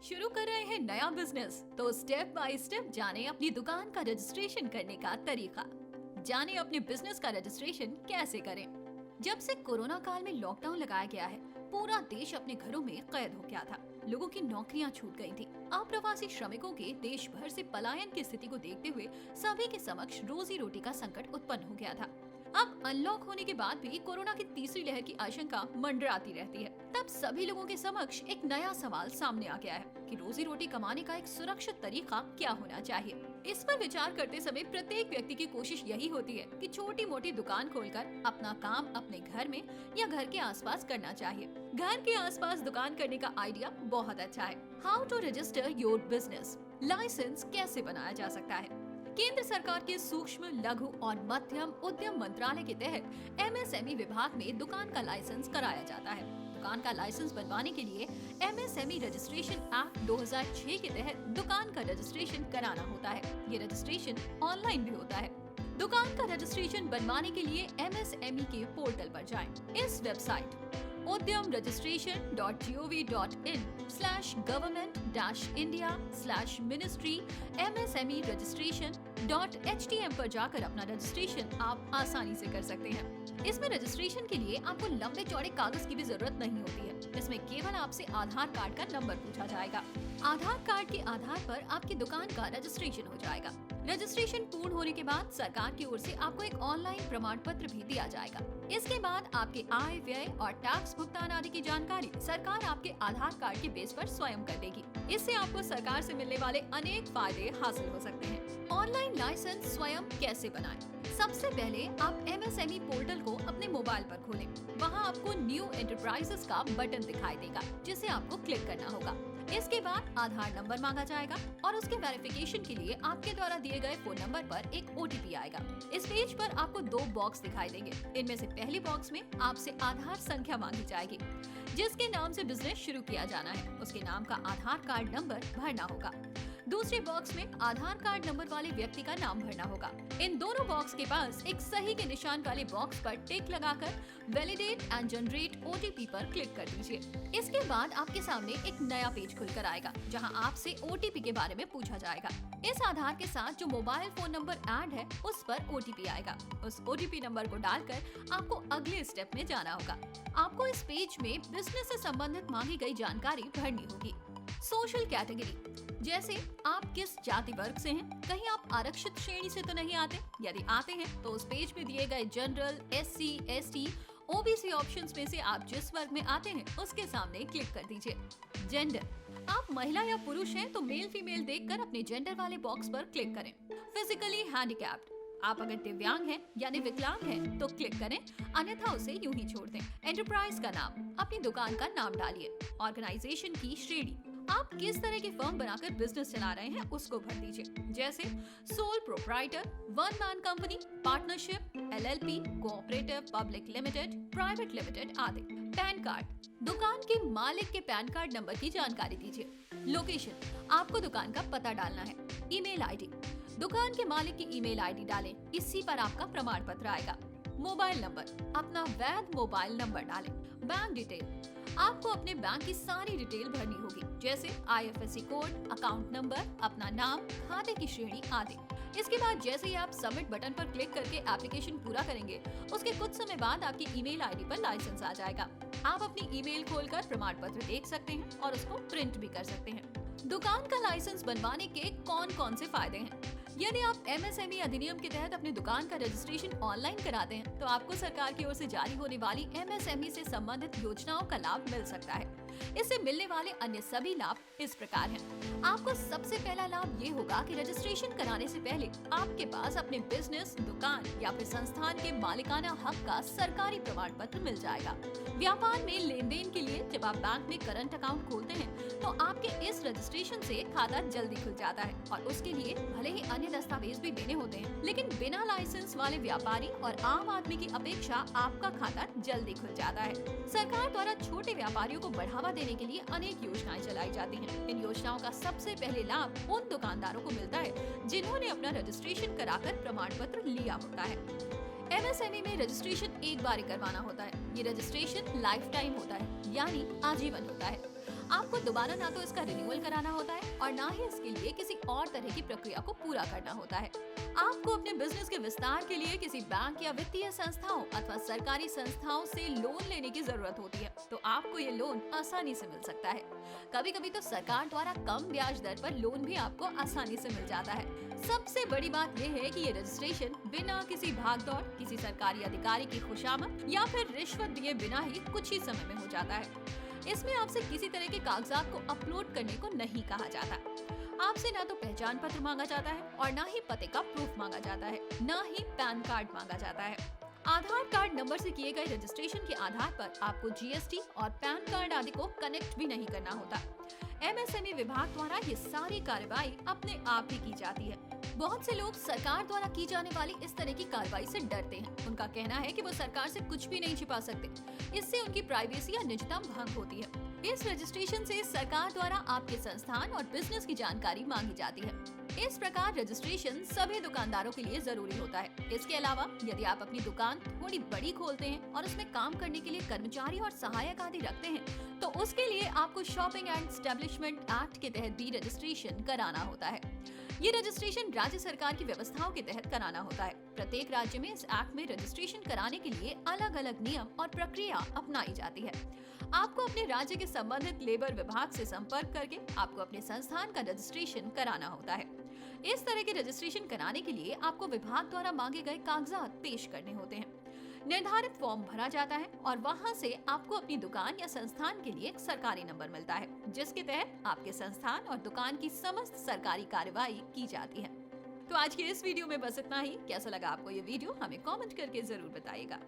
शुरू कर रहे हैं नया बिजनेस तो स्टेप बाय स्टेप जाने अपनी दुकान का रजिस्ट्रेशन करने का तरीका। जाने अपने बिजनेस का रजिस्ट्रेशन कैसे करें। जब से कोरोना काल में लॉकडाउन लगाया गया है, पूरा देश अपने घरों में कैद हो गया था। लोगों की नौकरियां छूट गई थी। अप्रवासी श्रमिकों के देश भर से पलायन की स्थिति को देखते हुए सभी के समक्ष रोजी रोटी का संकट उत्पन्न हो गया था। अब अनलॉक होने के बाद भी कोरोना की तीसरी लहर की आशंका मंडराती रहती है। तब सभी लोगों के समक्ष एक नया सवाल सामने आ गया है कि रोजी रोटी कमाने का एक सुरक्षित तरीका क्या होना चाहिए। इस पर विचार करते समय प्रत्येक व्यक्ति की कोशिश यही होती है कि छोटी मोटी दुकान खोलकर अपना काम अपने घर में या घर के आसपास करना चाहिए। घर के आसपास दुकान करने का आइडिया बहुत अच्छा है। How to register your business, licence कैसे बनाया जा सकता है। केंद्र सरकार के सूक्ष्म, लघु और मध्यम उद्यम मंत्रालय के तहत एमएसएमई विभाग में दुकान का लाइसेंस कराया जाता है। दुकान का लाइसेंस बनवाने के लिए एमएसएमई रजिस्ट्रेशन एक्ट 2006 के तहत दुकान का रजिस्ट्रेशन कराना होता है। ये रजिस्ट्रेशन ऑनलाइन भी होता है। दुकान का रजिस्ट्रेशन बनवाने के लिए एमएसएमई के पोर्टल पर जाएं। इस वेबसाइट udyam.gov.in/government-india/ministry-msme-registration.htm पर जाकर अपना रजिस्ट्रेशन आप आसानी से कर सकते हैं। इसमें रजिस्ट्रेशन के लिए आपको लंबे चौड़े कागज की भी जरूरत नहीं होती है। इसमें केवल आपसे आधार कार्ड का नंबर पूछा जाएगा। आधार कार्ड के आधार पर आपकी दुकान का रजिस्ट्रेशन हो जाएगा। रजिस्ट्रेशन पूर्ण होने के बाद सरकार की ओर से आपको एक ऑनलाइन प्रमाण पत्र भी दिया जाएगा। इसके बाद आपके आय, व्यय और टैक्स भुगतान आदि की जानकारी सरकार आपके आधार कार्ड के बेस पर स्वयं कर देगी। इससे आपको सरकार से मिलने वाले अनेक फायदे हासिल हो सकते हैं। ऑनलाइन लाइसेंस स्वयं कैसे बनाएं? सबसे पहले आप एमएसएमई पोर्टल को अपने मोबाइल पर खोलें। वहां आपको न्यू एंटरप्राइजेस का बटन दिखाई देगा, जिसे आपको क्लिक करना होगा। इसके बाद आधार नंबर मांगा जाएगा और उसके वेरिफिकेशन के लिए आपके द्वारा दिए गए फोन नंबर पर एक ओटीपी आएगा। इस पेज पर आपको 2 बॉक्स दिखाई देंगे। इनमें से पहले बॉक्स में आपसे आधार संख्या मांगी जाएगी। जिसके नाम से बिजनेस शुरू किया जाना है, उसके नाम का आधार कार्ड नंबर भरना होगा। दूसरे बॉक्स में आधार कार्ड नंबर वाले व्यक्ति का नाम भरना होगा। इन दोनों बॉक्स के पास एक सही के निशान वाले बॉक्स पर टिक लगाकर वैलिडेट एंड जनरेट ओटीपी पर क्लिक कर दीजिए। इसके बाद आपके सामने एक नया पेज खुलकर आएगा, जहां आपसे ओटीपी के बारे में पूछा जाएगा। इस आधार के साथ जो मोबाइल फोन नंबर ऐड है, उस पर ओटीपी आएगा। उस ओटीपी नंबर को डालकर आपको अगले स्टेप में जाना होगा। आपको इस पेज में बिजनेस से संबंधित मांगी गई जानकारी भरनी होगी। सोशल कैटेगरी, जैसे आप किस जाति वर्ग से हैं, कहीं आप आरक्षित श्रेणी से तो नहीं आते। यदि आते हैं तो उस पेज में दिए गए general, SC, ST, OBC options में से आप जिस वर्ग में आते हैं उसके सामने क्लिक कर दीजिए। जेंडर, आप महिला या पुरुष हैं तो मेल फीमेल देखकर अपने जेंडर वाले बॉक्स पर क्लिक करें। फिजिकली हैंडीकैप्ड, आप अगर दिव्यांग हैं यानी विकलांग हैं तो क्लिक करें, अन्यथा उसे यूं ही छोड़ दें। एंटरप्राइज का नाम, अपनी दुकान का नाम डालिए। ऑर्गेनाइजेशन की श्रेणी, आप किस तरह की फर्म बनाकर बिजनेस चला रहे हैं उसको भर दीजिए, जैसे sole proprietor, one man company, partnership, LLP, cooperative, public limited, private limited आदि। पैन कार्ड, दुकान के मालिक के पैन कार्ड नंबर की जानकारी दीजिए। लोकेशन, आपको दुकान का पता डालना है। ईमेल आईडी, दुकान के मालिक की ईमेल आईडी डालें, इसी पर आपका प्रमाण पत्र आएगा। मोबाइल नंबर, अपना वैध मोबाइल नंबर डालें। बैंक डिटेल, आपको अपने बैंक की सारी डिटेल भरनी होगी, जैसे आईएफएससी कोड, अकाउंट नंबर, अपना नाम, खाते की श्रेणी आदि। इसके बाद जैसे ही आप सबमिट बटन पर क्लिक करके एप्लीकेशन पूरा करेंगे, उसके कुछ समय बाद आपकी ईमेल आईडी पर लाइसेंस आ जाएगा। आप अपनी ईमेल खोलकर प्रमाण पत्र देख सकते हैं और उसको प्रिंट भी कर सकते हैं। दुकान का लाइसेंस बनवाने के कौन-कौन से फायदे हैं? यदि आप एमएसएमई अधिनियम के तहत अपनी दुकान का रजिस्ट्रेशन ऑनलाइन कराते हैं तो आपको सरकार की ओर से जारी होने वाली एमएसएमई से संबंधित योजनाओं का लाभ मिल सकता है। इससे मिलने वाले अन्य सभी लाभ इस प्रकार हैं। आपको सबसे पहला लाभ ये होगा कि रजिस्ट्रेशन कराने से पहले आपके पास अपने बिजनेस, दुकान या फिर संस्थान के मालिकाना हक का सरकारी प्रमाण पत्र मिल जाएगा। व्यापार में लेन देन के लिए जब आप बैंक में करंट अकाउंट खोलते हैं तो आपके इस रजिस्ट्रेशन से खाता जल्दी खुल जाता है और उसके लिए भले ही अन्य दस्तावेज भी देने होते हैं, लेकिन बिना लाइसेंस वाले व्यापारी और आम आदमी की अपेक्षा आपका खाता जल्दी खुल जाता है। सरकार द्वारा छोटे व्यापारियों को बढ़ावा देने के लिए अनेक योजनाएं चलाई जाती हैं। इन योजनाओं का सबसे पहले लाभ उन दुकानदारों को मिलता है जिन्होंने अपना रजिस्ट्रेशन कराकर प्रमाण पत्र लिया होता है। एमएसएमई में रजिस्ट्रेशन एक बार ही करवाना होता है। ये रजिस्ट्रेशन लाइफ टाइम होता है, यानी आजीवन होता है। आपको दोबारा ना तो इसका रिन्यूअल कराना होता है और ना ही इसके लिए किसी और तरह की प्रक्रिया को पूरा करना होता है। आपको अपने बिजनेस के विस्तार के लिए किसी बैंक या वित्तीय संस्थाओं अथवा सरकारी संस्थाओं से लोन लेने की जरूरत होती है, तो आपको ये लोन आसानी से मिल सकता है। कभी कभी तो सरकार द्वारा कम ब्याज दर पर लोन भी आपको आसानी से मिल जाता है। सबसे बड़ी बात यह है कि ये रजिस्ट्रेशन बिना किसी भागदौड़, किसी सरकारी अधिकारी की खुशामद या फिर रिश्वत दिए बिना ही कुछ ही समय में हो जाता है। इसमें आपसे किसी तरह के कागजात को अपलोड करने को नहीं कहा जाता। आपसे ना तो पहचान पत्र मांगा जाता है और ना ही पते का प्रूफ मांगा जाता है, ना ही पैन कार्ड मांगा जाता है। आधार कार्ड नंबर से किए गए रजिस्ट्रेशन के आधार पर आपको जीएसटी और पैन कार्ड आदि को कनेक्ट भी नहीं करना होता। एमएसएमई विभाग द्वारा ये सारी कार्रवाई अपने आप ही की जाती है। बहुत से लोग सरकार द्वारा की जाने वाली इस तरह की कार्रवाई से डरते हैं। उनका कहना है कि वो सरकार से कुछ भी नहीं छिपा सकते, इससे उनकी प्राइवेसी या निजता भंग होती है। इस रजिस्ट्रेशन से सरकार द्वारा आपके संस्थान और बिजनेस की जानकारी मांगी जाती है। इस प्रकार रजिस्ट्रेशन सभी दुकानदारों के लिए जरूरी होता है। इसके अलावा यदि आप अपनी दुकान थोड़ी बड़ी खोलते हैं और उसमें काम करने के लिए कर्मचारी और सहायक आदि रखते हैं, तो उसके लिए आपको शॉपिंग एंड एस्टेब्लिशमेंट एक्ट के तहत भी रजिस्ट्रेशन कराना होता है। ये रजिस्ट्रेशन राज्य सरकार की व्यवस्थाओं के तहत कराना होता है। प्रत्येक राज्य में इस एक्ट में रजिस्ट्रेशन कराने के लिए अलग अलग नियम और प्रक्रिया अपनाई जाती है। आपको अपने राज्य के संबंधित लेबर विभाग से संपर्क करके आपको अपने संस्थान का रजिस्ट्रेशन कराना होता है। इस तरह के रजिस्ट्रेशन कराने के लिए आपको विभाग द्वारा मांगे गए कागजात पेश करने होते हैं। निर्धारित फॉर्म भरा जाता है और वहां से आपको अपनी दुकान या संस्थान के लिए एक सरकारी नंबर मिलता है, जिसके तहत आपके संस्थान और दुकान की समस्त सरकारी कार्यवाही की जाती है। तो आज के इस वीडियो में बस इतना ही। कैसा लगा आपको ये वीडियो, हमें कमेंट करके जरूर बताइएगा।